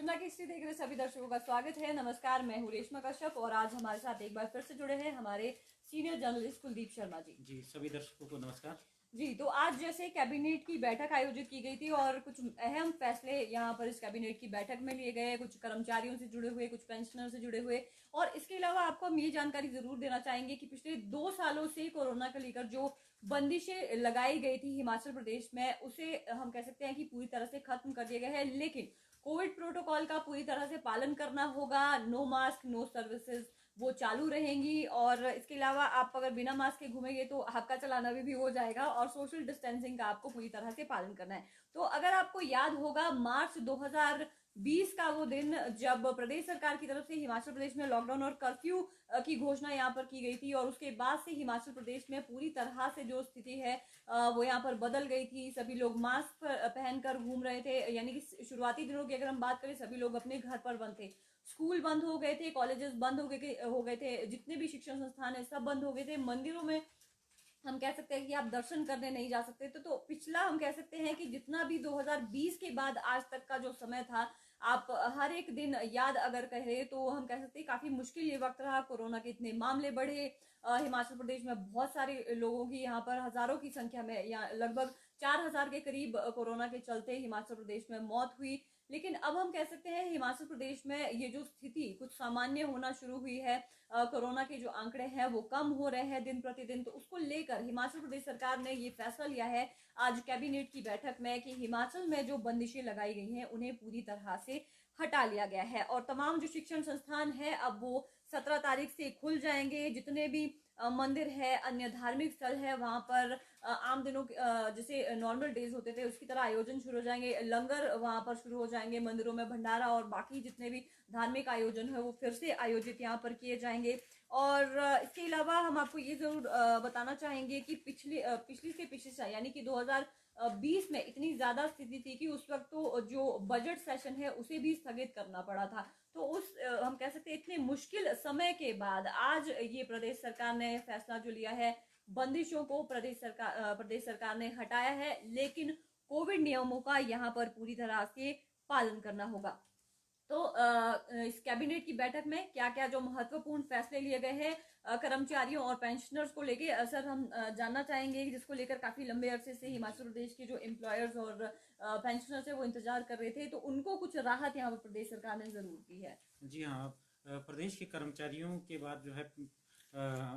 शिमला की हिस्ट्री देख रहे सभी दर्शकों का स्वागत है। नमस्कार, मैं हूँ रेशमा कश्यप और आज हमारे साथ एक बार फिर से जुड़े हैं हमारे सीनियर जर्नलिस्ट कुलदीप शर्मा जी। जी, सभी दर्शकों को नमस्कार। जी, तो आज जैसे कैबिनेट की बैठक आयोजित की गई थी और कुछ अहम फैसले यहाँ पर इस कैबिनेट की बैठक में लिए गए, कुछ कर्मचारियों से जुड़े हुए, कुछ पेंशनर से जुड़े हुए। और इसके अलावा आपको हम ये जानकारी जरूर देना चाहेंगे कि पिछले 2 सालों से कोरोना को लेकर जो बंदिशें लगाई गई थी हिमाचल प्रदेश में, उसे हम कह सकते हैं कि पूरी तरह से खत्म कर दिया गया है। लेकिन कोविड प्रोटोकॉल का पूरी तरह से पालन करना होगा। नो मास्क नो सर्विसेज वो चालू रहेंगी और इसके अलावा आप अगर बिना मास्क के घूमेंगे तो आपका चलाना भी हो जाएगा और सोशल डिस्टेंसिंग का आपको पूरी तरह से पालन करना है। तो अगर आपको याद होगा, मार्च 2020 का वो दिन जब प्रदेश सरकार की तरफ से हिमाचल प्रदेश में लॉकडाउन और कर्फ्यू की घोषणा यहाँ पर की गई थी और उसके बाद से हिमाचल प्रदेश में पूरी तरह से जो स्थिति है वो यहाँ पर बदल गई थी। सभी लोग मास्क पहनकर घूम रहे थे, यानी कि शुरुआती दिनों की अगर हम बात करें, सभी लोग अपने घर पर बंद थे। स्कूल बंद हो गए थे, कॉलेजेस बंद हो गए थे, जितने भी शिक्षण संस्थान है सब बंद हो गए थे। मंदिरों में हम कह सकते हैं कि आप दर्शन करने नहीं जा सकते। तो पिछला हम कह सकते हैं कि जितना भी 2020 के बाद आज तक का जो समय था, आप हर एक दिन याद अगर करें तो हम कह सकते हैं काफी मुश्किल ये वक्त रहा। कोरोना के इतने मामले बढ़े, हिमाचल प्रदेश में बहुत सारे लोगों की यहाँ पर हजारों की संख्या में या लगभग 4000 के करीब कोरोना के चलते हिमाचल प्रदेश में मौत हुई। लेकिन अब हम कह सकते हैं हिमाचल प्रदेश में ये जो स्थिति कुछ सामान्य होना शुरू हुई है, कोरोना के जो आंकड़े हैं वो कम हो रहे हैं दिन प्रतिदिन। तो उसको लेकर हिमाचल प्रदेश सरकार ने ये फैसला लिया है आज कैबिनेट की बैठक में कि हिमाचल में जो बंदिशें लगाई गई हैं उन्हें पूरी तरह से हटा लिया गया है और तमाम जो शिक्षण संस्थान है अब वो 17 तारीख से खुल जाएंगे। जितने भी मंदिर है, अन्य धार्मिक स्थल है, वहां पर आम दिनों जैसे नॉर्मल डेज होते थे उसकी तरह आयोजन शुरू हो जाएंगे। लंगर वहां पर शुरू हो जाएंगे, मंदिरों में भंडारा और बाकी जितने भी धार्मिक आयोजन है वो फिर से आयोजित यहाँ पर किए जाएंगे। और इसके अलावा हम आपको ये जरूर बताना चाहेंगे कि पिछली से पिछली साल यानी कि 2020 में इतनी ज्यादा स्थिति थी कि उस वक्त तो जो बजट सेशन है उसे भी स्थगित करना पड़ा था। तो उस हम कह सकते हैं इतने मुश्किल समय के बाद आज ये प्रदेश सरकार ने फैसला जो लिया है, बंदिशों को प्रदेश सरकार ने हटाया है। लेकिन कोविड नियमों का यहाँ पर पूरी तरह से पालन करना होगा। तो इस कैबिनेट की बैठक में क्या क्या जो महत्वपूर्ण फैसले लिए गए हैं कर्मचारियों और पेंशनर्स को लेके, सर हम जानना चाहेंगे, जिसको लेकर काफी लंबे अरसे से हिमाचल प्रदेश के जो एम्प्लॉयर्स और पेंशनर्स है वो इंतजार कर रहे थे, तो उनको कुछ राहत यहाँ पर प्रदेश सरकार ने जरूर दी है। जी हाँ, प्रदेश के कर्मचारियों के बाद जो है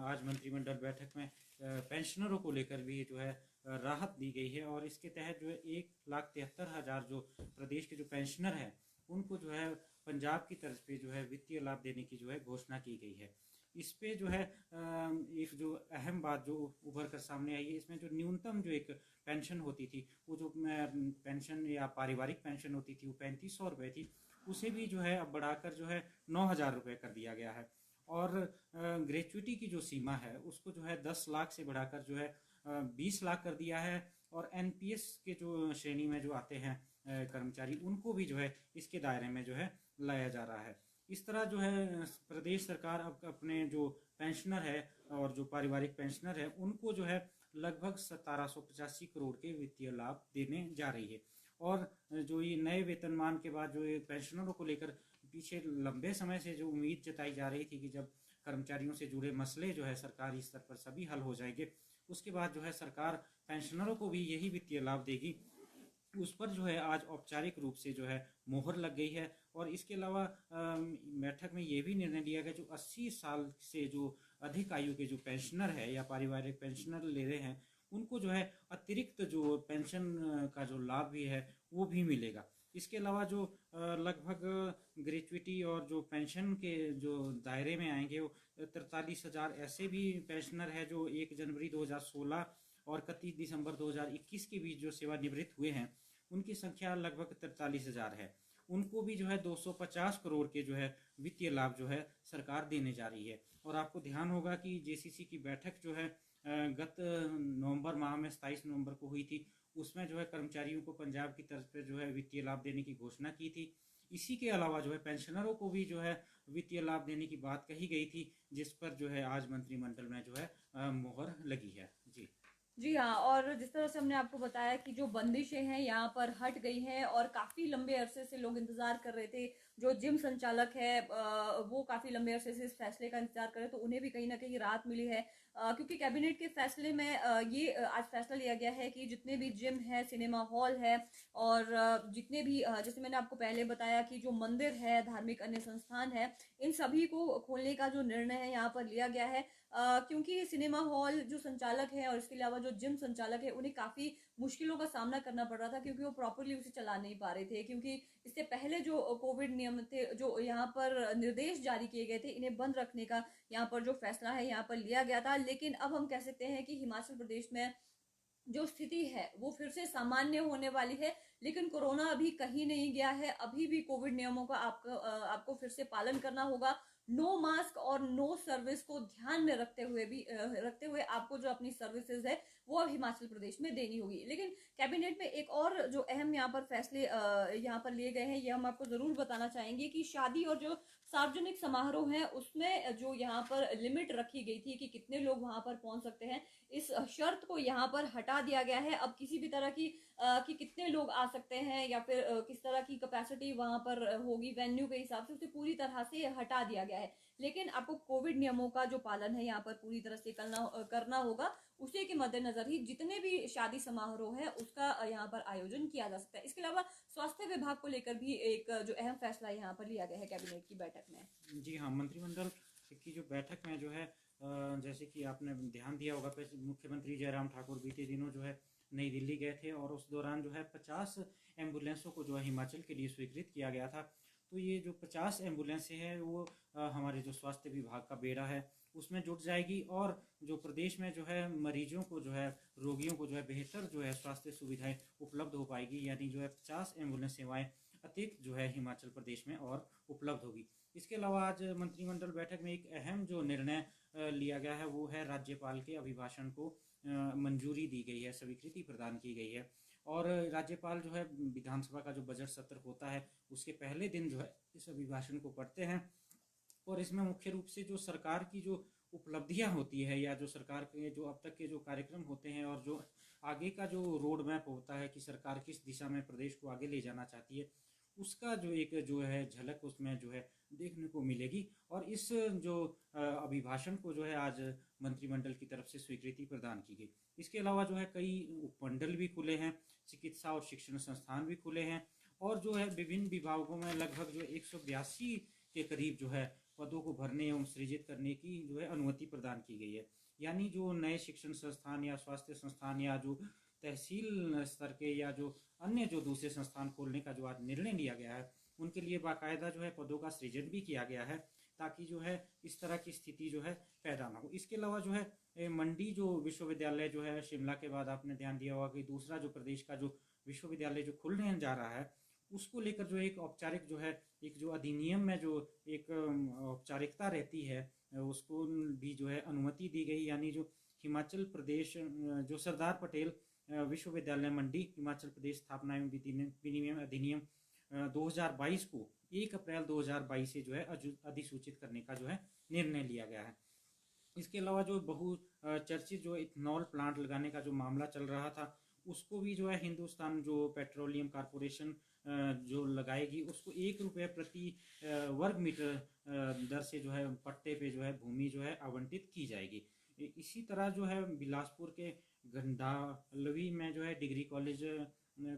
आज मंत्रिमंडल बैठक में पेंशनरों को लेकर भी जो है राहत दी गई है और इसके तहत जो है 1,73,000 जो प्रदेश के जो पेंशनर हैं उनको जो है पंजाब की तरफ पे जो है वित्तीय लाभ देने की जो है घोषणा की गई है। इस पे जो है एक जो अहम बात जो उभर कर सामने आई है, इसमें जो न्यूनतम जो एक पेंशन होती थी, वो जो पेंशन या पारिवारिक पेंशन होती थी वो 3500 रुपये थी, उसे भी जो है अब बढ़ाकर जो है 9,000 रुपये कर दिया गया है। और ग्रेचुइटी की जो सीमा है उसको जो है 10 लाख से बढ़ाकर जो है 20 लाख कर दिया है। और एनपीएस के जो श्रेणी में जो आते हैं कर्मचारी, उनको भी जो है इसके दायरे में जो है लाया जा रहा है। इस तरह जो है प्रदेश सरकार अब अपने जो पेंशनर है और जो पारिवारिक पेंशनर है उनको जो है लगभग 1785 करोड़ के वित्तीय लाभ देने जा रही है। और जो ये नए वेतनमान के बाद जो ये पेंशनरों को लेकर पीछे लंबे समय से जो उम्मीद जताई जा रही थी कि जब कर्मचारियों से जुड़े मसले जो है सरकारी स्तर पर सभी हल हो जाएंगे, उसके बाद जो है सरकार पेंशनरों को भी यही वित्तीय लाभ देगी, उस पर जो है आज औपचारिक रूप से जो है मोहर लग गई है। और इसके अलावा बैठक में ये भी निर्णय लिया गया जो 80 साल से जो अधिक आयु के जो पेंशनर है या पारिवारिक पेंशनर ले रहे हैं उनको जो है अतिरिक्त जो पेंशन का जो लाभ भी है वो भी मिलेगा। इसके अलावा जो लगभग ग्रेचुइटी और जो पेंशन के जो दायरे में आएंगे वो 43,000 ऐसे भी पेंशनर है जो 1 जनवरी 2016 और 31 दिसंबर 2021 के बीच जो सेवानिवृत्त हुए हैं, उनकी संख्या लगभग 43,000 है। उनको भी जो है 250 करोड़ के जो है वित्तीय लाभ जो है सरकार देने जा रही है। और आपको ध्यान होगा कि जेसीसी की बैठक जो है गत नवंबर माह में 27 नवंबर को हुई थी, उसमें जो है कर्मचारियों को पंजाब की तर्ज पर जो है वित्तीय लाभ देने की घोषणा की थी। इसी के अलावा जो है पेंशनरों को भी जो है वित्तीय लाभ देने की बात कही गई थी, जिस पर जो है आज मंत्रिमंडल में जो है मोहर लगी है। जी जी हाँ, और जिस तरह से हमने आपको बताया कि जो बंदिशें हैं यहाँ पर हट गई हैं और काफ़ी लंबे अरसे से लोग इंतज़ार कर रहे थे। जो जिम संचालक है वो काफ़ी लंबे अरसे से इस फैसले का इंतज़ार कर रहे, तो उन्हें भी कहीं न कहीं राहत मिली है। क्योंकि कैबिनेट के फैसले में आज फैसला लिया गया है कि जितने भी जिम है, सिनेमा हॉल है और जितने भी जैसे मैंने आपको पहले बताया कि जो मंदिर है, धार्मिक अन्य संस्थान है, इन सभी को खोलने का जो निर्णय है यहाँ पर लिया गया है। क्योंकि सिनेमा हॉल जो संचालक हैं और इसके अलावा जो जिम संचालक है, उन्हें काफ़ी मुश्किलों का सामना करना पड़ रहा था क्योंकि वो प्रॉपरली उसे चला नहीं पा रहे थे। क्योंकि इससे पहले जो कोविड नियम थे, जो यहाँ पर निर्देश जारी किए गए थे, इन्हें बंद रखने का यहाँ पर जो फैसला है यहाँ पर लिया गया था। लेकिन अब हम कह सकते हैं कि हिमाचल प्रदेश में जो स्थिति है वो फिर से सामान्य होने वाली है। लेकिन कोरोना अभी कहीं नहीं गया है, अभी भी कोविड नियमों का आपको फिर से पालन करना होगा। नो मास्क और नो सर्विस को ध्यान में रखते हुए आपको जो अपनी सर्विसेज है वो अब हिमाचल प्रदेश में देनी होगी। लेकिन कैबिनेट में एक और जो अहम यहाँ पर फैसले यहाँ पर लिए गए हैं, ये हम आपको जरूर बताना चाहेंगे कि शादी और जो सार्वजनिक समारोह है उसमें जो यहाँ पर लिमिट रखी गई थी कि कितने लोग वहां पर पहुंच सकते हैं, इस शर्त को यहाँ पर हटा दिया गया है। अब किसी भी तरह की कि कितने लोग आ सकते हैं या फिर किस तरह की कैपेसिटी वहां पर होगी वेन्यू के हिसाब से, उसे पूरी तरह से हटा दिया गया है। लेकिन आपको कोविड नियमों का जो पालन है यहाँ पर पूरी तरह से करना होगा। उसी के मद्देनजर ही जितने भी शादी समारोह है उसका यहाँ पर आयोजन किया जा सकता है। इसके अलावा स्वास्थ्य विभाग को लेकर भी एक जो अहम फैसला यहाँ पर लिया गया है कैबिनेट की बैठक में। जी हाँ, मंत्रिमंडल की जो बैठक में जो है जैसे कि आपने ध्यान दिया होगा, मुख्यमंत्री जयराम ठाकुर बीते दिनों जो है नई दिल्ली गए थे और उस दौरान जो है 50 एम्बुलेंसों को जो है हिमाचल के लिए स्वीकृत किया गया था। तो ये जो 50 एम्बुलेंसें हैं वो हमारे जो स्वास्थ्य विभाग का बेड़ा है उसमें जुट जाएगी और जो प्रदेश में जो है मरीजों को जो है, रोगियों को जो है बेहतर जो है स्वास्थ्य सुविधाएं उपलब्ध हो पाएगी। यानी जो है 50 एम्बुलेंस सेवाएं अतिरिक्त जो है हिमाचल प्रदेश में और उपलब्ध होगी। इसके अलावा आज मंत्रिमंडल बैठक में एक अहम जो निर्णय लिया गया है वो है राज्यपाल के अभिभाषण को मंजूरी दी गई है, स्वीकृति प्रदान की गई है। और राज्यपाल जो है विधानसभा का जो बजट सत्र होता है उसके पहले दिन जो है इस अभिभाषण को पढ़ते हैं और इसमें मुख्य रूप से जो सरकार की जो उपलब्धियां होती है या जो सरकार के जो अब तक के जो कार्यक्रम होते हैं और जो आगे का जो रोड मैप होता है कि सरकार किस दिशा में प्रदेश को आगे ले जाना चाहती है, उसका जो एक जो है झलक उसमें जो है देखने को मिलेगी। और इस जो अभिभाषण को जो है आज मंत्रिमंडल की तरफ से स्वीकृति प्रदान की गई। इसके अलावा जो है कई उपमंडल भी खुले हैं, चिकित्सा और शिक्षण संस्थान भी खुले हैं और जो है विभिन्न विभागों में लगभग जो 182 के करीब जो है पदों को भरने एवं सृजित करने की जो है अनुमति प्रदान की गई है। यानी जो नए शिक्षण संस्थान या स्वास्थ्य संस्थान या जो तहसील स्तर के या जो अन्य जो दूसरे संस्थान खोलने का जो आज निर्णय लिया गया है उनके लिए बाकायदा जो है पदों का सृजन भी किया गया है ताकि जो है इस तरह की स्थिति जो है पैदा ना हो। इसके अलावा जो है मंडी जो विश्वविद्यालय जो है शिमला के बाद आपने ध्यान दिया होगा कि दूसरा जो प्रदेश का जो विश्वविद्यालय जो खुलने जा रहा है उसको लेकर जो एक औपचारिक जो है एक जो अधिनियम में जो एक औपचारिकता रहती है उसको भी जो है अनुमति दी गई। यानी जो हिमाचल प्रदेश जो सरदार पटेल विश्वविद्यालय मंडी हिमाचल प्रदेश स्थापना एवं विनियम अधिनियम 2022 को 1 अप्रैल 2022 से जो है अधिसूचित करने का जो है निर्णय लिया गया है। इसके अलावा जो चर्चित जो इथेनॉल प्लांट लगाने का जो मामला चल रहा था उसको भी जो है हिंदुस्तान जो पेट्रोलियम कॉरपोरेशन जो लगाएगी उसको ₹1 प्रति वर्ग मीटर दर से जो है पट्टे पे जो है भूमि जो है आवंटित की जाएगी। इसी तरह जो है बिलासपुर के गंडालवी में जो है डिग्री कॉलेज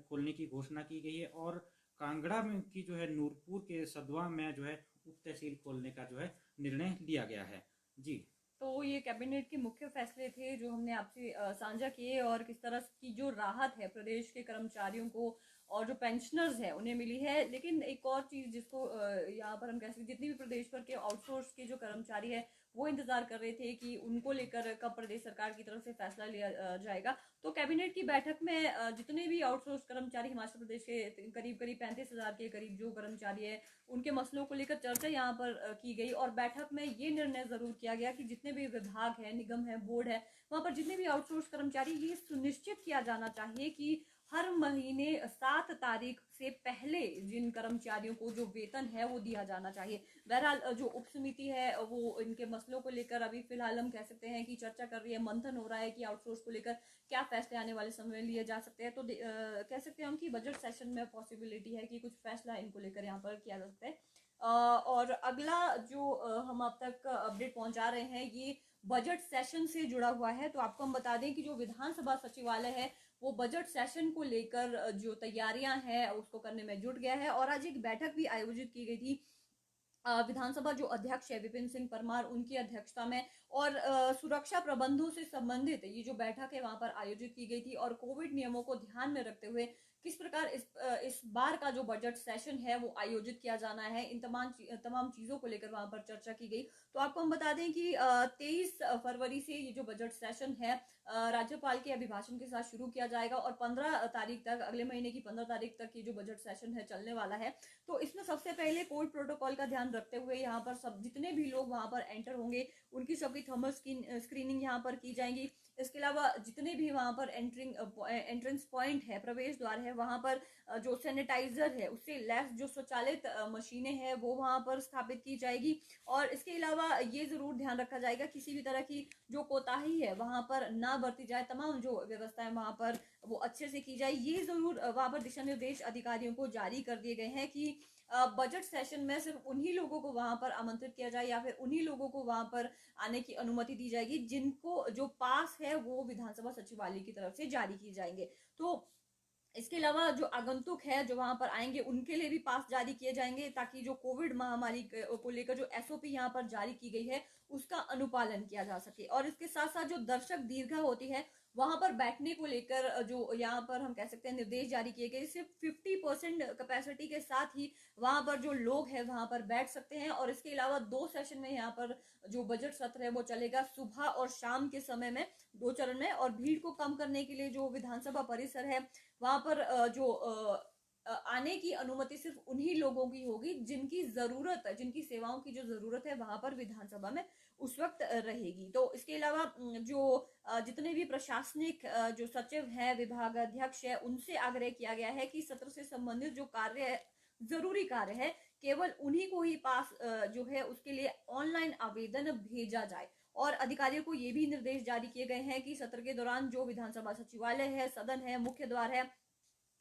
खोलने की घोषणा की गई है और कांगड़ा में की जो है नूरपुर के सदवा में जो है उप तहसील खोलने का जो है निर्णय लिया गया है। जी, तो ये कैबिनेट के मुख्य फैसले थे जो हमने आपसे साझा किए और किस तरह की जो राहत है प्रदेश के कर्मचारियों को और जो पेंशनर्स है उन्हें मिली है। लेकिन एक और चीज़ जिसको यहाँ पर हम कह सकते हैं, जितनी भी प्रदेश भर के आउटसोर्स के जो कर्मचारी है वो इंतजार कर रहे थे कि उनको लेकर कब प्रदेश सरकार की तरफ से फैसला लिया जाएगा। तो कैबिनेट की बैठक में जितने भी आउटसोर्स कर्मचारी हिमाचल प्रदेश के करीब करीब 35,000 के करीब जो कर्मचारी है उनके मसलों को लेकर चर्चा यहाँ पर की गई और बैठक में ये निर्णय जरूर किया गया कि जितने भी विभाग है, निगम है, बोर्ड है, वहाँ पर जितने भी आउटसोर्स कर्मचारी, ये सुनिश्चित किया जाना चाहिए कि हर महीने 7 तारीख से पहले जिन कर्मचारियों को जो वेतन है वो दिया जाना चाहिए। बहरहाल जो उप समिति है वो इनके मसलों को लेकर अभी फिलहाल हम कह सकते हैं कि चर्चा कर रही है, मंथन हो रहा है कि आउटसोर्स को लेकर क्या फैसले आने वाले समय में लिए जा सकते हैं। तो कह सकते हैं हम कि बजट सेशन में पॉसिबिलिटी है कि कुछ फैसला इनको लेकर यहाँ पर किया जा सकता है। और अगला जो हम अब तक अपडेट पहुंचा रहे हैं ये बजट सेशन से जुड़ा हुआ है। तो आपको हम बता दें कि जो विधानसभा सचिवालय है वो बजट सेशन को लेकर जो तैयारियां हैं उसको करने में जुट गया है। और आज एक बैठक भी आयोजित की गई थी विधानसभा जो अध्यक्ष है विपिन सिंह परमार उनकी अध्यक्षता में, और सुरक्षा प्रबंधों से संबंधित ये जो बैठक है वहां पर आयोजित की गई थी। और कोविड नियमों को ध्यान में रखते हुए किस प्रकार इस बार का जो बजट सेशन है वो आयोजित किया जाना है, इन तमाम चीजों को लेकर वहां पर चर्चा की गई। तो आपको हम बता दें कि 23 फरवरी से ये जो बजट सेशन है राज्यपाल के अभिभाषण के साथ शुरू किया जाएगा और 15 तारीख तक, अगले महीने की 15 तारीख तक ये जो बजट सेशन है चलने वाला है। तो इसमें सबसे पहले कोविड प्रोटोकॉल का ध्यान रखते हुए यहाँ पर सब जितने भी लोग वहां पर एंटर होंगे उनकी सबकी थर्मल स्क्रीनिंग यहाँ पर की जाएगी। इसके अलावा जितने भी वहां पर एंट्रेंस पॉइंट है, प्रवेश द्वार है, वहां पर जो सैनिटाइजर है उससे लैस जो स्वचालित मशीनें हैं वो वहां पर स्थापित की जाएगी। और इसके अलावा ये जरूर ध्यान रखा जाएगा किसी भी तरह की जो कोताही है वहां पर ना बरती जाए, तमाम जो व्यवस्थाएं वहां पर वो अच्छे से की जाए। ये जरूर वहां पर दिशा निर्देश अधिकारियों को जारी कर दिए गए हैं कि बजट सेशन में सिर्फ उन्हीं लोगों को वहां पर आमंत्रित किया जाए या फिर उन्हीं लोगों को वहां पर आने की अनुमति दी जाएगी जिनको जो पास है वो विधानसभा सचिवालय की तरफ से जारी की जाएंगे। तो इसके अलावा जो आगंतुक है जो वहां पर आएंगे उनके लिए भी पास जारी किए जाएंगे ताकि जो कोविड महामारी को लेकर जो एसओपी यहाँ पर जारी की गई है उसका अनुपालन किया जा सके। और इसके साथ साथ जो दर्शक दीर्घा होती है वहां पर बैठने को लेकर जो यहाँ पर हम कह सकते हैं निर्देश जारी किए गए, सिर्फ 50% कैपेसिटी के साथ ही वहां पर जो लोग हैं वहां पर बैठ सकते हैं। और इसके अलावा 2 सेशन में यहाँ पर जो बजट सत्र है वो चलेगा सुबह और शाम के समय में, 2 चरण में। और भीड़ को कम करने के लिए जो विधानसभा परिसर है वहां पर जो आने की अनुमति सिर्फ उन्हीं लोगों की होगी जिनकी जरूरत, जिनकी सेवाओं की जो जरूरत है वहां पर विधानसभा में उस वक्त रहेगी। तो इसके अलावा जो जितने भी प्रशासनिक जो सचिव है, विभाग अध्यक्ष है, उनसे आग्रह किया गया है कि सत्र से संबंधित जो कार्य है, जरूरी कार्य है, केवल उन्हीं को ही पास जो है उसके लिए ऑनलाइन आवेदन भेजा जाए। और अधिकारियों को ये भी निर्देश जारी किए गए हैं कि सत्र के दौरान जो विधानसभा सचिवालय है, सदन है, मुख्य द्वार है,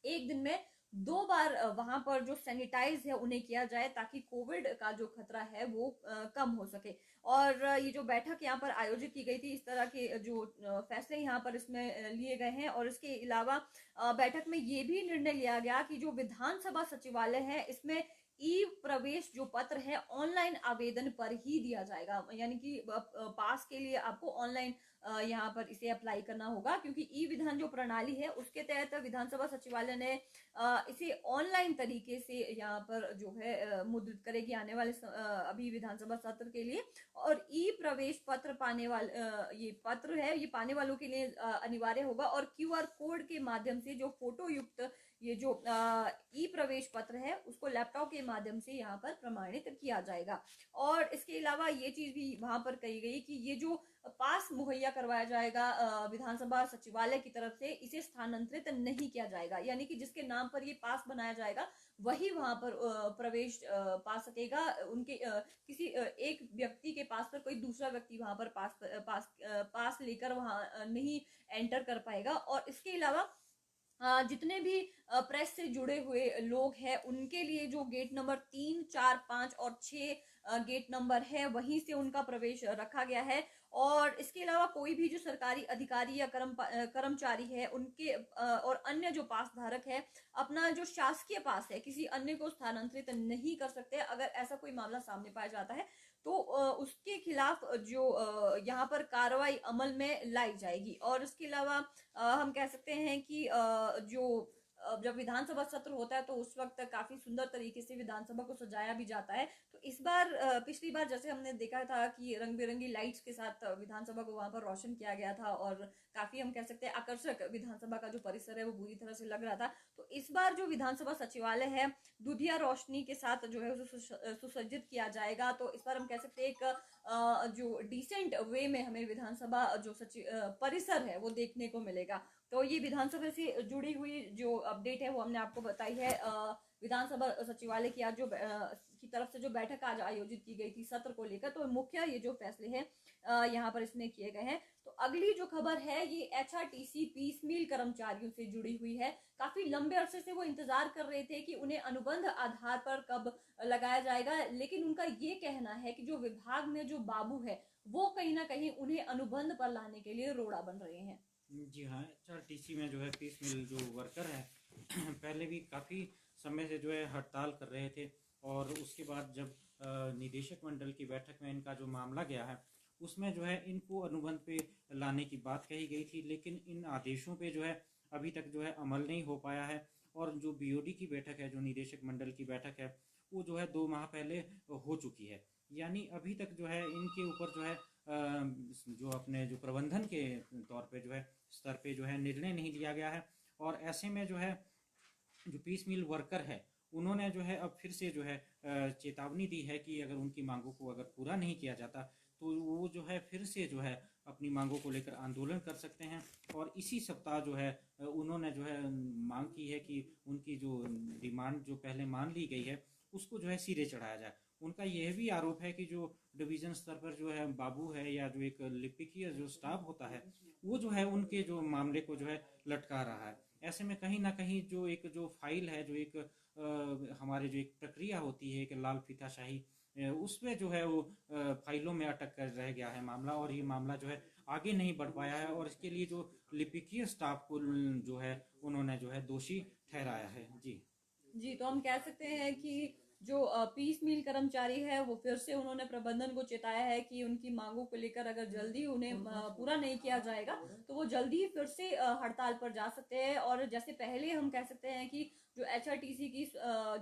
एक दिन में 2 बार वहां पर जो सैनिटाइज है उन्हें किया जाए ताकि कोविड का जो खतरा है वो कम हो सके। और ये जो बैठक यहाँ पर आयोजित की गई थी, इस तरह के जो फैसले यहाँ पर इसमें लिए गए हैं। और इसके अलावा बैठक में ये भी निर्णय लिया गया कि जो विधानसभा सचिवालय है इसमें ई प्रवेश जो पत्र है ऑनलाइन आवेदन पर ही दिया जाएगा, यानी कि पास के लिए आपको ऑनलाइन यहाँ पर इसे अप्लाई करना होगा, क्योंकि ई विधान जो प्रणाली है उसके तहत विधानसभा सचिवालय ने इसे ऑनलाइन तरीके से यहाँ पर जो है मुद्रित करेगी आने वाले अभी विधानसभा सत्र के लिए। और ई प्रवेश पत्र पाने वाले ये पत्र है ये पाने वालों के लिए अनिवार्य होगा। और क्यूआर कोड के माध्यम से जो फोटो युक्त ये जो ई प्रवेश पत्र है उसको लैपटॉप के माध्यम से यहाँ पर प्रमाणित किया जाएगा। और इसके अलावा ये चीज भी वहां पर कही गई कि ये जो पास मुहैया करवाया जाएगा विधानसभा सचिवालय की तरफ से, इसे स्थानांतरित नहीं किया जाएगा, यानी कि जिसके नाम पर ये पास बनाया जाएगा वही वहां पर प्रवेश पा सकेगा। उनके किसी एक व्यक्ति के पास पर कोई दूसरा व्यक्ति वहां पर पास लेकर वहां नहीं एंटर कर पाएगा। और इसके अलावा जितने भी प्रेस से जुड़े हुए लोग हैं उनके लिए जो गेट नंबर 3, 4, 5 और 6 गेट नंबर है वहीं से उनका प्रवेश रखा गया है। और इसके अलावा कोई भी जो सरकारी अधिकारी या कर्मचारी है उनके और अन्य जो पास धारक है अपना जो शासकीय पास है किसी अन्य को स्थानांतरित नहीं कर सकते। अगर ऐसा कोई मामला सामने पाया जाता है तो उसके खिलाफ जो यहाँ पर कार्रवाई अमल में लाई जाएगी। और इसके अलावा हम कह सकते हैं कि जो जब विधानसभा सत्र होता है तो उस वक्त काफी सुंदर तरीके से विधानसभा को सजाया भी जाता है। तो इस बार पिछली बार जैसे हमने देखा था कि रंग बिरंगी लाइट्स के साथ विधानसभा को वहां पर रोशन किया गया था और काफी हम कह सकते हैं आकर्षक विधानसभा का जो परिसर है वो पूरी तरह से लग रहा था। तो इस बार जो विधानसभा सचिवालय है दुधिया रोशनी के साथ जो है उसे सुसज्जित किया जाएगा। तो इस बार हम कह सकते हैं एक जो डिसेंट वे में हमें विधानसभा जो परिसर है वो देखने को मिलेगा। तो ये विधानसभा से जुड़ी हुई जो अपडेट है वो हमने आपको बताई है। विधानसभा सचिवालय की आज की तरफ से जो बैठक आज आयोजित की गई थी सत्र को लेकर, तो मुख्य ये जो फैसले हैं यहाँ पर इसमें किए गए हैं। तो अगली जो खबर है ये HRTC पीस मील कर्मचारियों से जुड़ी हुई है। काफी लंबे अरसे से वो इंतजार कर रहे थे कि उन्हें अनुबंध आधार पर कब लगाया जाएगा, लेकिन उनका ये कहना है कि जो विभाग में जो बाबू है वो कहीं ना कहीं उन्हें अनुबंध पर लाने के लिए रोड़ा बन रहे हैं। जी हाँ, HRTC में जो है पीस मिल जो वर्कर है पहले भी काफ़ी समय से जो है हड़ताल कर रहे थे, और उसके बाद जब निदेशक मंडल की बैठक में इनका जो मामला गया है उसमें जो है इनको अनुबंध पे लाने की बात कही गई थी, लेकिन इन आदेशों पे जो है अभी तक जो है अमल नहीं हो पाया है। और जो BOD की बैठक है, जो निदेशक मंडल की बैठक है, वो जो है 2 माह पहले हो चुकी है। यानी अभी तक जो है इनके ऊपर जो है जो अपने जो प्रबंधन के तौर पे जो है स्तर पे जो है निर्णय नहीं लिया गया है। और ऐसे में जो है जो पीस मिल वर्कर है उन्होंने जो है अब फिर से जो है चेतावनी दी है कि अगर उनकी मांगों को अगर पूरा नहीं किया जाता तो वो जो है फिर से जो है अपनी मांगों को लेकर आंदोलन कर सकते हैं। और इसी सप्ताह जो है उन्होंने जो है मांग की है कि उनकी जो डिमांड जो पहले मान ली गई है उसको जो है सिरे चढ़ाया जाए। उनका यह भी आरोप है कि जो डिवीजन स्तर पर जो है बाबू है या जो एक लिपिकीय जो स्टाफ होता है वो जो है उनके जो मामले को जो है लटका रहा है। ऐसे में कहीं ना कहीं जो एक जो फाइल है, जो एक हमारे जो एक प्रक्रिया होती है, एक लाल फीताशाही, उसमें जो है वो फाइलों में अटक कर रह गया है मामला, और ये मामला जो है आगे नहीं बढ़ पाया है। और इसके लिए जो लिपिकीय स्टाफ को जो है उन्होंने जो है दोषी ठहराया है। जी जी, तो हम कह सकते हैं कि जो पीस मील कर्मचारी है वो फिर से उन्होंने प्रबंधन को चेताया है कि उनकी मांगों को लेकर अगर जल्दी उन्हें पूरा नहीं किया जाएगा तो वो जल्दी ही फिर से हड़ताल पर जा सकते हैं। और जैसे पहले हम कह सकते हैं कि जो HRTC की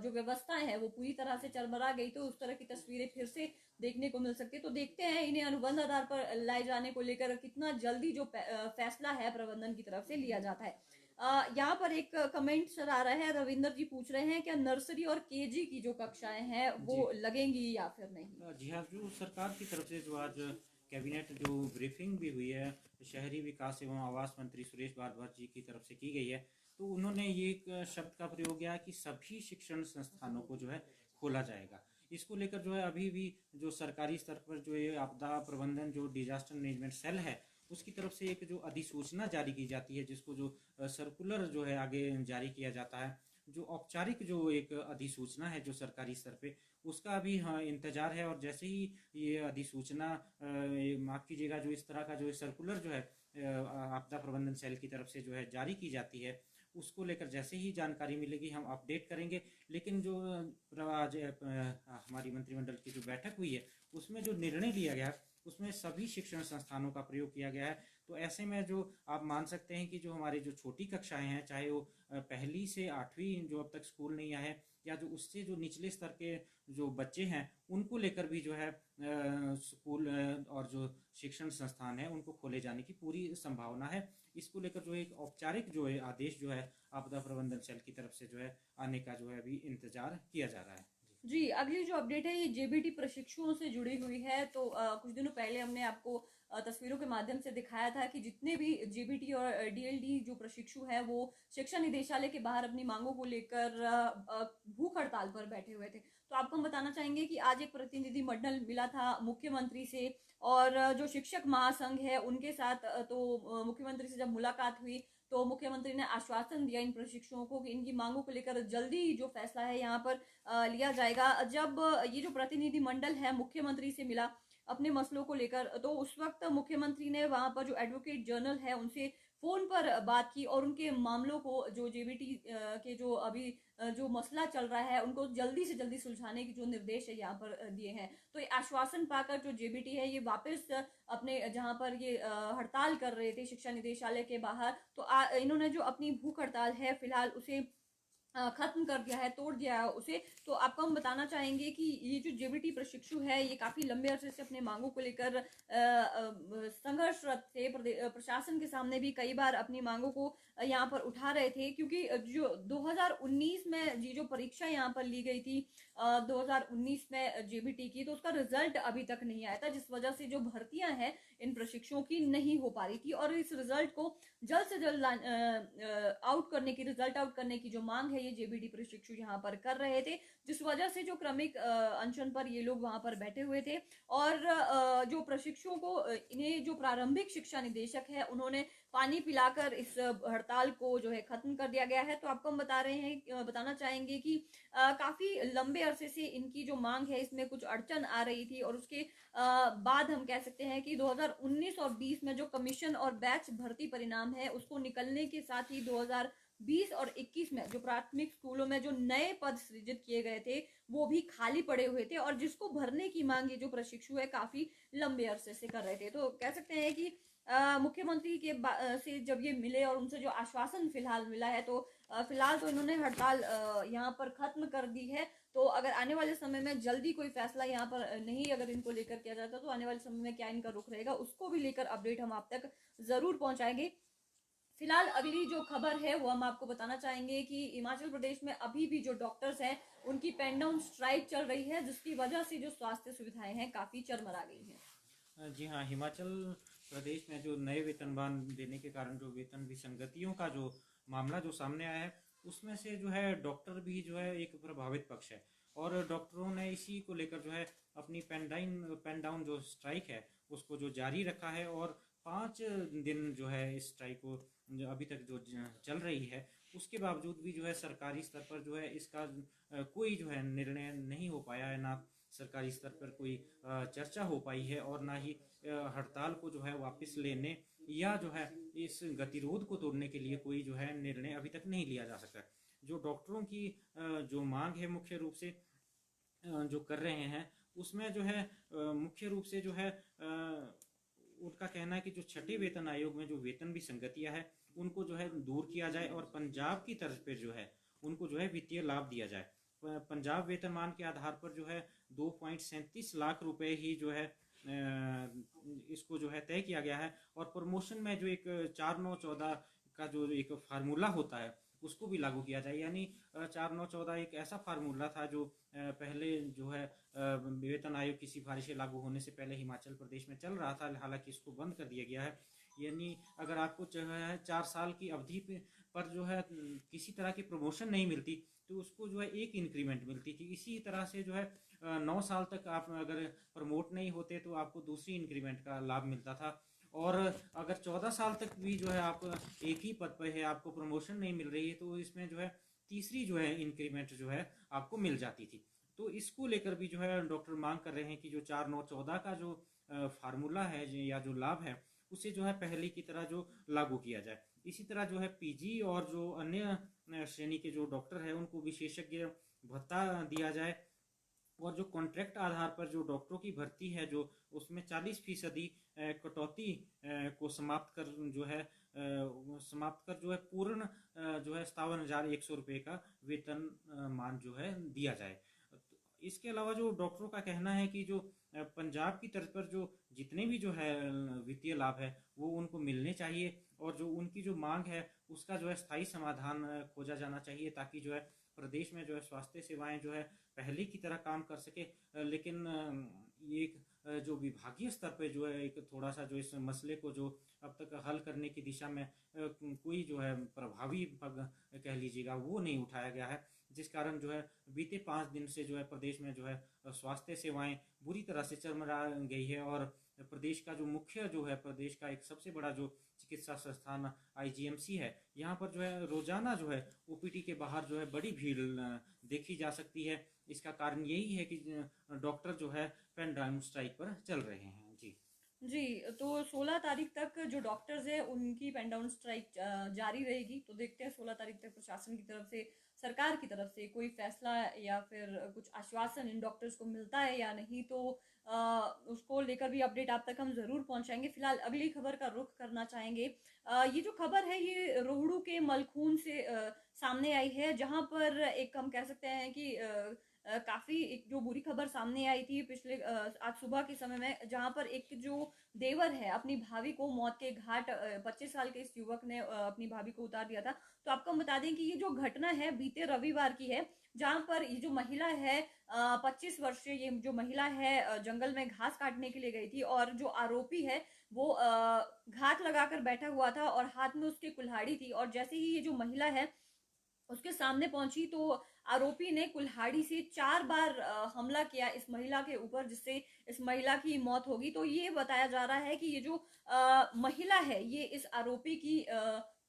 जो व्यवस्थाएं हैं वो पूरी तरह से चरमरा गई, तो उस तरह की तस्वीरें फिर से देखने को मिल सकती है। तो देखते हैं इन्हें अनुबंध आधार पर लाए जाने को लेकर कितना जल्दी जो फैसला है प्रबंधन की तरफ से लिया जाता है। यहाँ पर एक कमेंट सर आ रहा है, रविंदर जी पूछ रहे हैं क्या नर्सरी और KG की जो कक्षाएं हैं वो लगेंगी या फिर नहीं। जी हाँ, जो सरकार की तरफ से जो आज कैबिनेट जो ब्रीफिंग भी हुई है शहरी विकास एवं आवास मंत्री सुरेश भारद्वाज जी की तरफ से की गई है, तो उन्होंने ये एक शब्द का प्रयोग किया कि सभी शिक्षण संस्थानों को जो है खोला जाएगा। इसको लेकर जो है अभी भी जो सरकारी स्तर पर जो ये आपदा प्रबंधन जो डिजास्टर मैनेजमेंट सेल है उसकी तरफ से एक जो अधिसूचना जारी की जाती है, जिसको जो सर्कुलर जो है आगे जारी किया जाता है, जो औपचारिक जो एक अधिसूचना है जो सरकारी स्तर पे उसका अभी हाँ इंतजार है। और जैसे ही ये अधिसूचना माफ कीजिएगा जो इस तरह का जो सर्कुलर जो है आपदा प्रबंधन सेल की तरफ से जो है जारी की जाती है, उसको लेकर जैसे ही जानकारी मिलेगी हम अपडेट करेंगे। लेकिन जो आज हमारी मंत्रिमंडल की जो बैठक हुई है उसमें जो निर्णय लिया गया उसमें सभी शिक्षण संस्थानों का प्रयोग किया गया है। तो ऐसे में जो आप मान सकते हैं कि जो हमारी जो छोटी कक्षाएं हैं, चाहे वो पहली से 8वीं जो अब तक स्कूल नहीं आए या जो उससे जो निचले स्तर के जो बच्चे हैं उनको लेकर भी जो है स्कूल और जो शिक्षण संस्थान है उनको खोले जाने की पूरी संभावना है। इसको लेकर जो एक औपचारिक जो है आदेश जो है आपदा प्रबंधन सेल की तरफ से जो है आने का जो है अभी इंतजार किया जा रहा है। जी, अगली जो अपडेट है ये JBT प्रशिक्षुओं से जुड़ी हुई है। तो कुछ दिनों पहले हमने आपको तस्वीरों के माध्यम से दिखाया था कि जितने भी JBT और DLD जो प्रशिक्षु हैं वो शिक्षा निदेशालय के बाहर अपनी मांगों को लेकर भूख हड़ताल पर बैठे हुए थे। तो आपको हम बताना चाहेंगे कि आज एक प्रतिनिधि मंडल मिला था मुख्यमंत्री से, और जो शिक्षक महासंघ है उनके साथ तो मुख्यमंत्री से जब मुलाकात हुई तो मुख्यमंत्री ने आश्वासन दिया इन प्रशिक्षुओं को कि इनकी मांगों को लेकर जल्दी जो फैसला है यहाँ पर लिया जाएगा। जब ये जो प्रतिनिधि मंडल है मुख्यमंत्री से मिला अपने मसलों को लेकर, तो उस वक्त मुख्यमंत्री ने वहां पर जो एडवोकेट जनरल है उनसे फोन पर बात की और उनके मामलों को जो JBT के जो अभी जो मसला चल रहा है उनको जल्दी से जल्दी सुलझाने की जो निर्देश है यहाँ पर दिए हैं। तो ये आश्वासन पाकर जो JBT है ये वापस अपने जहाँ पर ये हड़ताल कर रहे थे शिक्षा निदेशालय के बाहर, तो इन्होंने जो अपनी भूख हड़ताल है फिलहाल उसे खत्म कर दिया है, तोड़ दिया है उसे। तो आपको हम बताना चाहेंगे कि ये जो जेबीटी प्रशिक्षु है ये काफी लंबे अरसे से अपने मांगों को लेकर संघर्षरत थे। प्रशासन के सामने भी कई बार अपनी मांगों को यहाँ पर उठा रहे थे, क्योंकि जो 2019 में ये जो परीक्षा यहाँ पर ली गई थी 2019 में जेबीटी की, तो उसका रिजल्ट अभी तक नहीं आया था, जिस वजह से जो भर्तियां हैं इन प्रशिक्षुओं की नहीं हो पा रही थी। और इस रिजल्ट को जल्द से जल्द आउट करने की, रिजल्ट आउट करने की जो मांग है ये जेबीटी प्रशिक्षु यहाँ पर कर रहे थे, जिस वजह से जो क्रमिक अनशन पर ये लोग वहां पर बैठे हुए थे। और जो प्रशिक्षुओं को इन्हें जो प्रारंभिक शिक्षा निदेशक है उन्होंने पानी पिलाकर इस हड़ताल को जो है खत्म कर दिया गया है। तो आपको हम बताना चाहेंगे कि काफी लंबे अरसे से इनकी जो मांग है इसमें कुछ अड़चन आ रही थी, और उसके बाद हम कह सकते हैं कि 2019 और 20 में जो कमीशन और बैच भर्ती परिणाम है उसको निकलने के साथ ही 2020 और 21 में जो प्राथमिक स्कूलों में जो नए पद सृजित किए गए थे वो भी खाली पड़े हुए थे, और जिसको भरने की मांग ये जो प्रशिक्षु है काफी लंबे अरसे से कर रहे थे। तो कह सकते हैं कि मुख्यमंत्री के से जब ये मिले और उनसे जो आश्वासन फिलहाल मिला है, तो फिलहाल तो इन्होंने हड़ताल यहाँ पर खत्म कर दी है। तो अगर आने वाले समय में जल्दी कोई फैसला यहाँ पर नहीं अगर इनको लेकर किया जाता, तो आने वाले समय में क्या इनका रुख रहेगा उसको भी लेकर अपडेट हम आप तक जरूर पहुंचाएंगे। फिलहाल अगली जो खबर है वो हम आपको बताना चाहेंगे कि हिमाचल प्रदेश में अभी भी जो डॉक्टर्स हैं उनकी पेन डाउन स्ट्राइक चल रही है, जिसकी वजह से जो स्वास्थ्य सुविधाएं हैं काफी चरमरा गई हैं। जी हाँ, हिमाचल प्रदेश में जो नए वेतनमान देने के कारण जो वेतन विसंगतियों का जो मामला जो सामने आया है उसमें से जो है डॉक्टर भी जो है एक प्रभावित पक्ष है, और डॉक्टरों ने इसी को लेकर जो है अपनी पेन डाउन जो स्ट्राइक है उसको जो जारी रखा है, और 5 दिन जो है इस स्ट्राइक को जो अभी तक जो चल रही है उसके बावजूद भी जो है सरकारी स्तर पर जो है इसका कोई जो है निर्णय नहीं हो पाया है, ना सरकारी स्तर पर कोई चर्चा हो पाई है, और ना ही हड़ताल को जो है वापस लेने या जो है इस गतिरोध को तोड़ने के लिए कोई जो है निर्णय अभी तक नहीं लिया जा सका। जो डॉक्टरों की जो मांग है मुख्य रूप से जो कर रहे हैं उसमें जो है मुख्य रूप से जो है उनका कहना है कि जो छठे वेतन आयोग में जो वेतन विसंगतियां है उनको जो है दूर किया जाए, और पंजाब की तर्ज पर जो है उनको जो है वित्तीय लाभ दिया जाए। पंजाब वेतनमान के आधार पर जो है 2.37 लाख रुपए ही जो है इसको जो है तय किया गया है, और प्रमोशन में जो एक 4-9-14 का जो एक फार्मूला होता है उसको भी लागू किया जाए। यानी 4-9-14 एक ऐसा फार्मूला था जो पहले जो है वेतन आयोग की सिफारिशें लागू होने से पहले हिमाचल प्रदेश में चल रहा था, हालांकि इसको बंद कर दिया गया है। यानी अगर आपको जो है 4 साल की अवधि पर जो है किसी तरह की प्रमोशन नहीं मिलती तो उसको जो है एक इंक्रीमेंट मिलती थी। इसी तरह से जो है 9 साल तक आप अगर प्रमोट नहीं होते तो आपको दूसरी इंक्रीमेंट का लाभ मिलता था, और अगर 14 साल तक भी जो है आप एक ही पद पर है, आपको प्रमोशन नहीं मिल रही है, तो इसमें जो है तीसरी जो है इंक्रीमेंट जो है आपको मिल जाती थी। तो इसको लेकर भी जो है डॉक्टर मांग कर रहे हैं कि जो 4-9-14 का जो फार्मूला है या जो लाभ है उसे जो है पहले की तरह जो लागू किया जाए। इसी तरह जो है पीजी और जो अन्य श्रेणी के जो डॉक्टर है उनको विशेषज्ञ भत्ता दिया जाए, और जो कॉन्ट्रैक्ट आधार पर जो डॉक्टरों की भर्ती है जो उसमें 40% कटौती को समाप्त कर जो है पूर्ण जो है 57,100 रुपये का वेतन मान जो है दिया जाए। इसके अलावा जो डॉक्टरों का कहना है कि जो पंजाब की तर्ज पर जो जितने भी जो है वित्तीय लाभ है वो उनको मिलने चाहिए, और जो उनकी जो मांग है उसका जो है स्थायी समाधान खोजा जाना चाहिए, ताकि जो है प्रदेश में जो है स्वास्थ्य सेवाएं जो है पहले की तरह काम कर सके। लेकिन ये जो विभागीय स्तर पे जो है एक थोड़ा सा जो इस मसले को जो अब तक हल करने की दिशा में कोई जो है प्रभावी पग कह लीजिएगा वो नहीं उठाया गया है, जिस कारण जो है बीते 5 दिन से जो है प्रदेश में जो है स्वास्थ्य सेवाएं बुरी तरह से चरमरा गई है, और प्रदेश का जो मुख्य जो है प्रदेश का एक सबसे बड़ा जो चिकित्सा संस्थान आईजीएमसी है यहाँ पर जो है रोजाना जो है ओपीडी के बाहर जो है बड़ी भीड़ देखी जा सकती है। इसका कारण यही है कि डॉक्टर जो है पेन डाउन स्ट्राइक पर चल रहे हैं। जी, तो 16 तारीख तक जो डॉक्टर्स है उनकी पेन डाउन स्ट्राइक जारी रहेगी। तो देखते हैं 16 तारीख तक प्रशासन की तरफ से सरकार की तरफ से कोई फैसला या फिर कुछ आश्वासन इन डॉक्टर्स को मिलता है या नहीं, तो उसको लेकर भी अपडेट आप तक हम ज़रूर पहुंचाएंगे। फिलहाल अगली खबर का रुख करना चाहेंगे। ये जो खबर है ये रोहड़ू के मलखून से सामने आई है, जहां पर एक हम कह सकते हैं कि काफ़ी एक जो बुरी खबर सामने आई थी पिछले आज सुबह के समय में, जहां पर एक जो देवर है अपनी भाभी को मौत के घाट 25 साल के इस युवक ने अपनी भाभी को उतार दिया था। तो आपको हम बता दें कि ये जो घटना है बीते रविवार की है, जहां पर ये जो महिला है 25 वर्षीय ये जो महिला है जंगल में घास काटने के लिए गई थी, और जो आरोपी है वो घात लगाकर बैठा हुआ था और हाथ में उसके कुल्हाड़ी थी। और जैसे ही ये जो महिला है उसके सामने पहुंची तो आरोपी ने कुल्हाड़ी से 4 बार हमला किया इस महिला के ऊपर, जिससे इस महिला की मौत होगी। तो ये बताया जा रहा है कि ये जो महिला है ये इस आरोपी की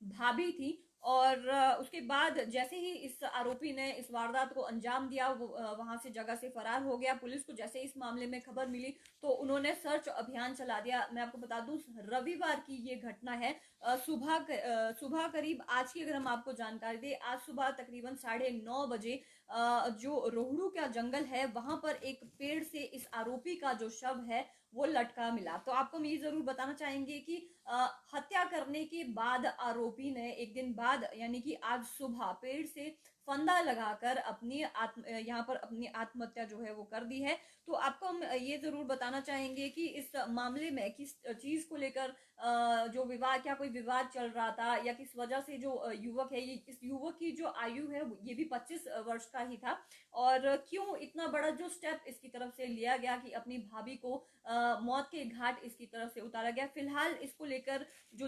भाभी थी। और उसके बाद जैसे ही इस आरोपी ने इस वारदात को अंजाम दिया, वो वहां से जगह से फरार हो गया। पुलिस को जैसे इस मामले में खबर मिली तो उन्होंने सर्च अभियान चला दिया। मैं आपको बता दूं रविवार की ये घटना है। सुबह करीब आज की अगर हम आपको जानकारी दें, आज सुबह तकरीबन 9:30 बजे जो रोहड़ू का जंगल है वहां पर एक पेड़ से इस आरोपी का जो शव है वो लटका मिला। तो आपको हम ये जरूर बताना चाहेंगे कि हत्या करने के बाद आरोपी ने एक दिन बाद यानी कि आज सुबह पेड़ से फंदा लगाकर अपनी यहाँ पर अपनी आत्महत्या जो है वो कर दी है। तो आपको हम ये जरूर बताना चाहेंगे कि इस मामले में किस चीज को लेकर जो विवाद, क्या कोई विवाद चल रहा था या किस वजह से जो युवक है, ये इस युवक की जो आयु है ये भी 25 वर्ष का ही था, और क्यों इतना बड़ा जो स्टेप इसकी तरफ से लिया गया कि अपनी भाभी को मौत के घाट इसकी तरफ से उतारा गया। फिलहाल इसको लेकर जो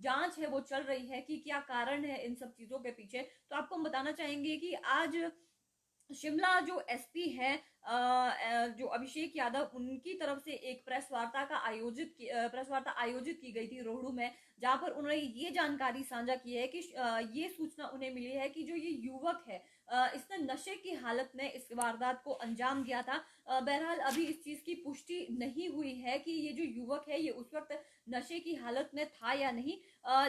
जांच है वो चल रही है कि क्या कारण है इन सब चीजों के पीछे। तो आपको हम बताना चाहेंगे कि आज शिमला जो एसपी है जो अभिषेक यादव, उनकी तरफ से एक प्रेस वार्ता आयोजित की गई थी रोहड़ू में, जहां पर उन्होंने ये जानकारी साझा की है कि ये सूचना उन्हें मिली है कि जो ये युवक है इसने नशे की हालत में इस वारदात को अंजाम दिया था। बहरहाल अभी इस चीज की पुष्टि नहीं हुई है कि ये जो युवक है ये उस वक्त नशे की हालत में था या नहीं,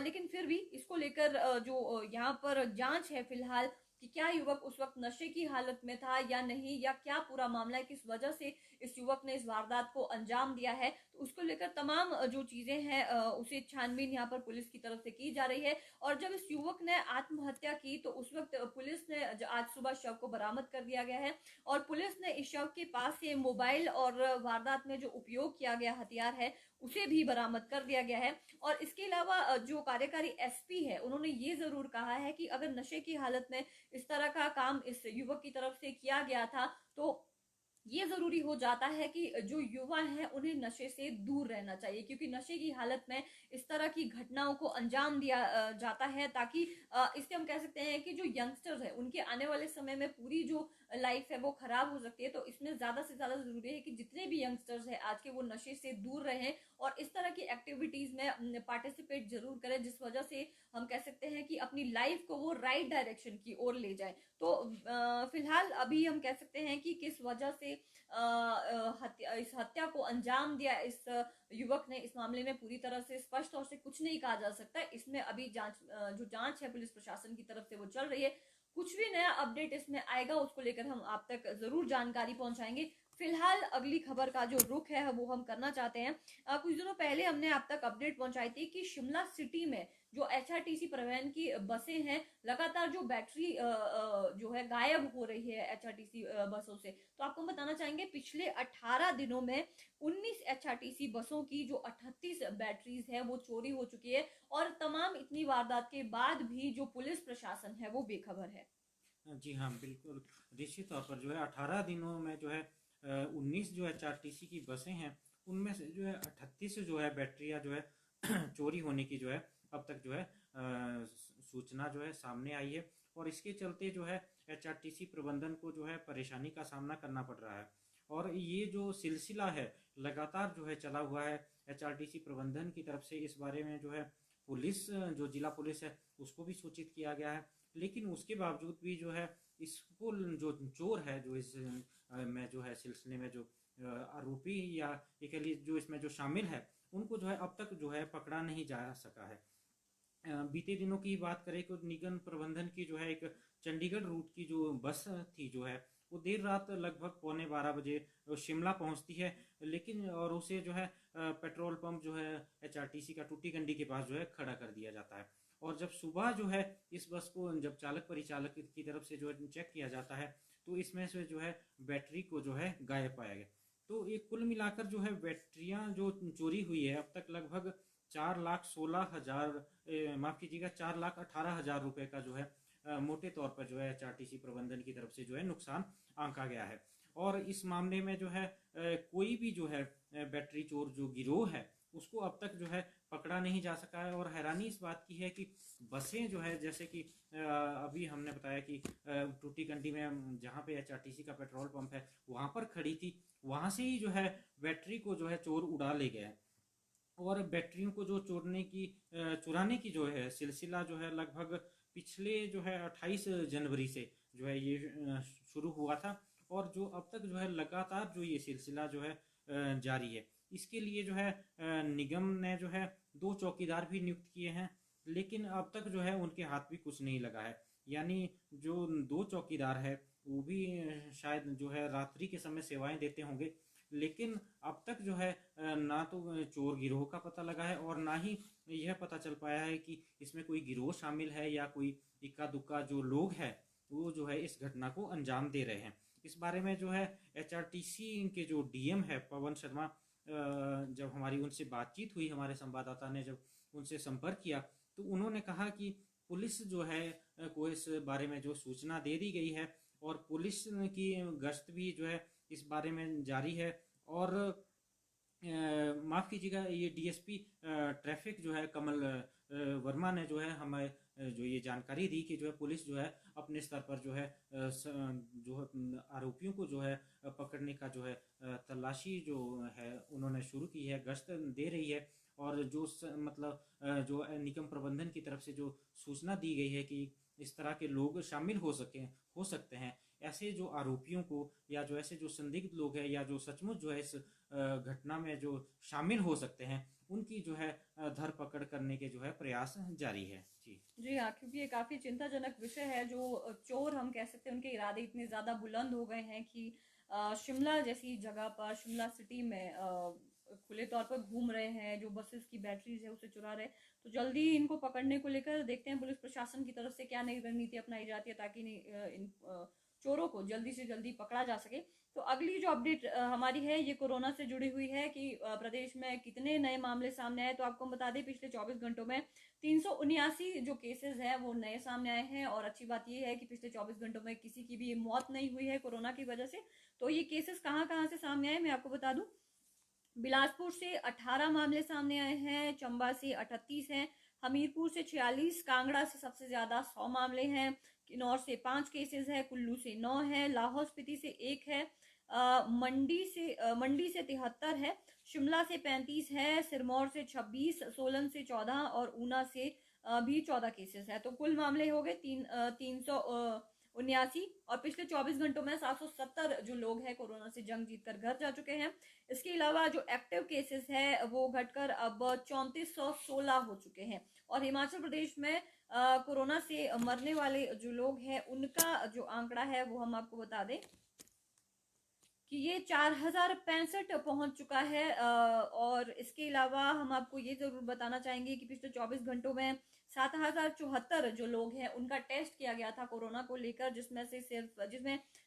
लेकिन फिर भी इसको लेकर जो यहाँ पर जांच है फिलहाल कि क्या युवक उस वक्त नशे की हालत में था या नहीं, या क्या पूरा मामला है, किस वजह से इस युवक ने इस वारदात को अंजाम दिया है, तो उसको लेकर तमाम जो चीजें हैं उसे छानबीन यहाँ पर पुलिस की तरफ से की जा रही है। और जब इस युवक ने आत्महत्या की तो उस वक्त पुलिस ने आज सुबह शव को बरामद कर दिया गया है, और पुलिस ने इस शव के पास से मोबाइल और वारदात में जो उपयोग किया गया हथियार है उसे भी बरामद कर दिया गया है। और इसके अलावा जो कार्यकारी एसपी है उन्होंने ये जरूर कहा है कि अगर नशे की हालत में इस तरह का काम इस युवक की तरफ से किया गया था तो ये जरूरी हो जाता है कि जो युवा हैं उन्हें नशे से दूर रहना चाहिए, क्योंकि नशे की हालत में इस तरह की घटनाओं को अंजाम दिया जाता है, ताकि इससे हम कह सकते हैं कि जो यंगस्टर्स हैं उनके आने वाले समय में पूरी जो लाइफ है वो खराब हो सकती है। तो इसमें ज्यादा से ज्यादा जरूरी है कि जितने भी यंगस्टर्स हैं आज के वो नशे से दूर रहें और इस तरह की एक्टिविटीज में पार्टिसिपेट जरूर करें, जिस वजह से हम कह सकते हैं कि अपनी लाइफ को वो राइट डायरेक्शन की ओर ले जाए। तो फिलहाल अभी हम कह सकते हैं कि किस वजह से इस हत्या को अंजाम दिया इस युवक ने, इस मामले में पूरी तरह से स्पष्ट तौर से कुछ नहीं कहा जा सकता। इसमें अभी जो जांच है पुलिस प्रशासन की तरफ से वो चल रही है। कुछ भी नया अपडेट इसमें आएगा उसको लेकर हम आप तक जरूर जानकारी पहुंचाएंगे। फिलहाल अगली खबर का जो रुख है वो हम करना चाहते हैं। कुछ दिनों पहले हमने आप तक अपडेट पहुंचाई थी कि शिमला सिटी में जो एचआरटीसी परिवहन की बसें हैं लगातार जो बैटरी जो है गायब हो रही है एचआरटीसी बसों से। तो आपको बताना चाहेंगे पिछले 18 दिनों में 19 एचआरटीसी बसों की जो 38 बैटरीज है वो चोरी हो चुकी है, और तमाम इतनी वारदात के बाद भी जो पुलिस प्रशासन है वो बेखबर है। जी हाँ, बिल्कुल निश्चित तौर पर जो है 18 दिनों में जो है 19 जो एचआरटीसी की बसें हैं उनमें से जो है 38 जो है बैटरियाँ जो है चोरी होने की जो है अब तक जो है सूचना जो है सामने आई है, और इसके चलते जो है एचआरटीसी प्रबंधन को जो है परेशानी का सामना करना पड़ रहा है। और ये जो सिलसिला है लगातार जो है चला हुआ है, एचआरटीसी प्रबंधन की तरफ से इस बारे में जो है पुलिस जो जिला पुलिस है उसको भी सूचित किया गया है, लेकिन उसके बावजूद भी जो है इसको जो चोर है जो इस में जो है सिलसिले में जो आरोपी या ये कह लीजिए जो इसमें जो शामिल है उनको जो है अब तक जो है पकड़ा नहीं जा सका है। बीते दिनों की बात करें तो निगम प्रबंधन की जो है एक चंडीगढ़ रूट की जो बस थी जो है वो देर रात लगभग 11:15 बजे शिमला पहुंचती है, लेकिन और उसे जो है पेट्रोल पंप जो है HRTC का टूटी गंडी के पास जो है खड़ा कर दिया जाता है। और जब सुबह जो है इस बस को जब चालक परिचालक की तरफ से जो है चेक किया जाता है तो इसमें से जो है बैटरी को जो है गायब पाया गया। तो ये कुल मिलाकर जो है बैटरियां जो चोरी हुई है अब तक लगभग 4,16,000 माफ कीजिएगा 4,18,000 रुपए का जो है मोटे तौर पर जो है HRTC प्रबंधन की तरफ से जो है नुकसान आंका गया है। और इस मामले में जो है कोई भी जो है बैटरी चोर जो गिरोह है उसको अब तक जो है पकड़ा नहीं जा सका है। और हैरानी इस बात की है कि बसें जो है जैसे कि अभी हमने बताया कि टूटी कंडी में जहाँ पे HRTC का पेट्रोल पंप है वहाँ पर खड़ी थी, वहाँ से ही जो है बैटरी को जो है चोर उड़ा ले गया। और बैटरियों को जो चुराने की जो है सिलसिला जो है लगभग पिछले जो है 28 जनवरी से जो है ये शुरू हुआ था और जो अब तक जो है लगातार जो ये सिलसिला जो है जारी है। इसके लिए जो है निगम ने जो है 2 चौकीदार भी नियुक्त किए हैं, लेकिन अब तक जो है उनके हाथ भी कुछ नहीं लगा है। यानी जो 2 चौकीदार है वो भी शायद जो है रात्रि के समय सेवाएं देते होंगे, लेकिन अब तक जो है ना तो चोर गिरोह का पता लगा है और ना ही यह पता चल पाया है कि इसमें कोई गिरोह शामिल है या कोई इक्का दुक्का जो लोग हैं वो जो है इस घटना को अंजाम दे रहे हैं। इस बारे में जो है HRTC के जो DM है पवन शर्मा, जब हमारी उनसे बातचीत हुई, हमारे संवाददाता ने जब उनसे संपर्क किया तो उन्होंने कहा कि पुलिस जो है को इस बारे में जो सूचना दे दी गई है और पुलिस की गश्त भी जो है इस बारे में जारी है। और माफ़ कीजिएगा ये DSP ट्रैफिक जो है कमल वर्मा ने जो है हमें जो ये जानकारी दी कि जो है पुलिस जो है अपने स्तर पर जो है जो आरोपियों को जो है पकड़ने का जो है तलाशी जो है उन्होंने शुरू की है, गश्त दे रही है। और जो मतलब जो निगम प्रबंधन की तरफ से जो सूचना दी गई है कि इस तरह के लोग शामिल हो सकते हैं, ऐसे जो आरोपियों को या जो ऐसे जो संदिग्ध लोग हैं या जो सचमुच जो है इस घटना में जो शामिल हो सकते हैं उनकी जो है धरपकड़ करने के जो है प्रयास जारी है। जी हाँ, क्योंकि ये काफ़ी चिंताजनक विषय है। जो चोर हम कह सकते हैं उनके इरादे इतने ज़्यादा बुलंद हो गए हैं कि शिमला जैसी जगह पर, शिमला सिटी में खुले तौर पर घूम रहे हैं, जो बसेस की बैटरीज है उसे चुरा रहे हैं। तो जल्दी इनको पकड़ने को लेकर देखते हैं पुलिस प्रशासन की तरफ से क्या नई रणनीति अपनाई जाती है ताकि इन चोरों को जल्दी से जल्दी पकड़ा जा सके। तो अगली जो अपडेट हमारी है ये कोरोना से जुड़ी हुई है कि प्रदेश में कितने नए मामले सामने आए। तो आपको हम बता दें पिछले 24 घंटों में 379 जो केसेस हैं वो नए सामने आए हैं। और अच्छी बात ये है कि पिछले 24 घंटों में किसी की भी मौत नहीं हुई है कोरोना की वजह से। तो ये केसेस कहाँ कहाँ से सामने आए मैं आपको बता दूं। बिलासपुर से 18 मामले सामने आए हैं, चंबा से 38 हैं, हमीरपुर से 46, कांगड़ा से सबसे ज्यादा 100 मामले हैं, किन्नौर से 5 केसेस है, कुल्लू से 9 है, लाहौल स्पीति से 1 है, मंडी से 73 है, शिमला से 35 है, सिरमौर से 26, सोलन से 14 और ऊना से भी 14 केसेस है। तो कुल मामले हो गए 379। और पिछले 24 घंटों में 770 जो लोग हैं कोरोना से जंग जीतकर घर जा चुके हैं। इसके अलावा जो एक्टिव केसेस है वो घटकर अब 3416 हो चुके हैं। और हिमाचल प्रदेश में कोरोना से मरने वाले जो लोग हैं उनका जो आंकड़ा है वो हम आपको बता दें कि ये 4065 पहुंच चुका है। और इसके अलावा हम आपको ये जरूर बताना चाहेंगे कि पिछले 24 घंटों में 7074 जो लोग हैं उनका टेस्ट किया गया था कोरोना को लेकर, जिसमें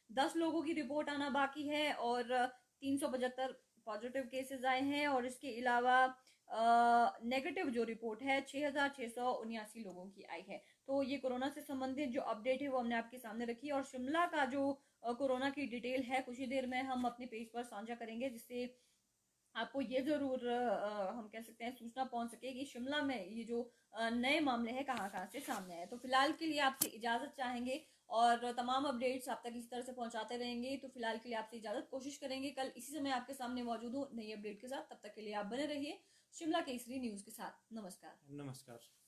10 लोगों की रिपोर्ट आना बाकी है और 375 पॉजिटिव केसेस आए हैं। और इसके अलावा नेगेटिव जो रिपोर्ट है 6679 लोगों की आई है। तो ये कोरोना से संबंधित जो अपडेट है वो हमने आपके सामने रखी। और शिमला का जो कोरोना की डिटेल है कुछ ही देर में हम अपने पेज पर साझा करेंगे, जिससे आपको ये जरूर हम कह सकते हैं सूचना पहुंच सके कि शिमला में ये जो नए मामले हैं कहाँ कहाँ से सामने आए। तो फिलहाल के लिए आपसे इजाजत चाहेंगे और तमाम अपडेट्स आप तक इसी तरह से पहुंचाते रहेंगे। तो फिलहाल के लिए आपसे इजाजत, कोशिश करेंगे कल इसी समय आपके सामने मौजूद हूँ नई अपडेट के साथ। तब तक के लिए आप बने रहिए शिमला केसरी न्यूज के साथ। नमस्कार।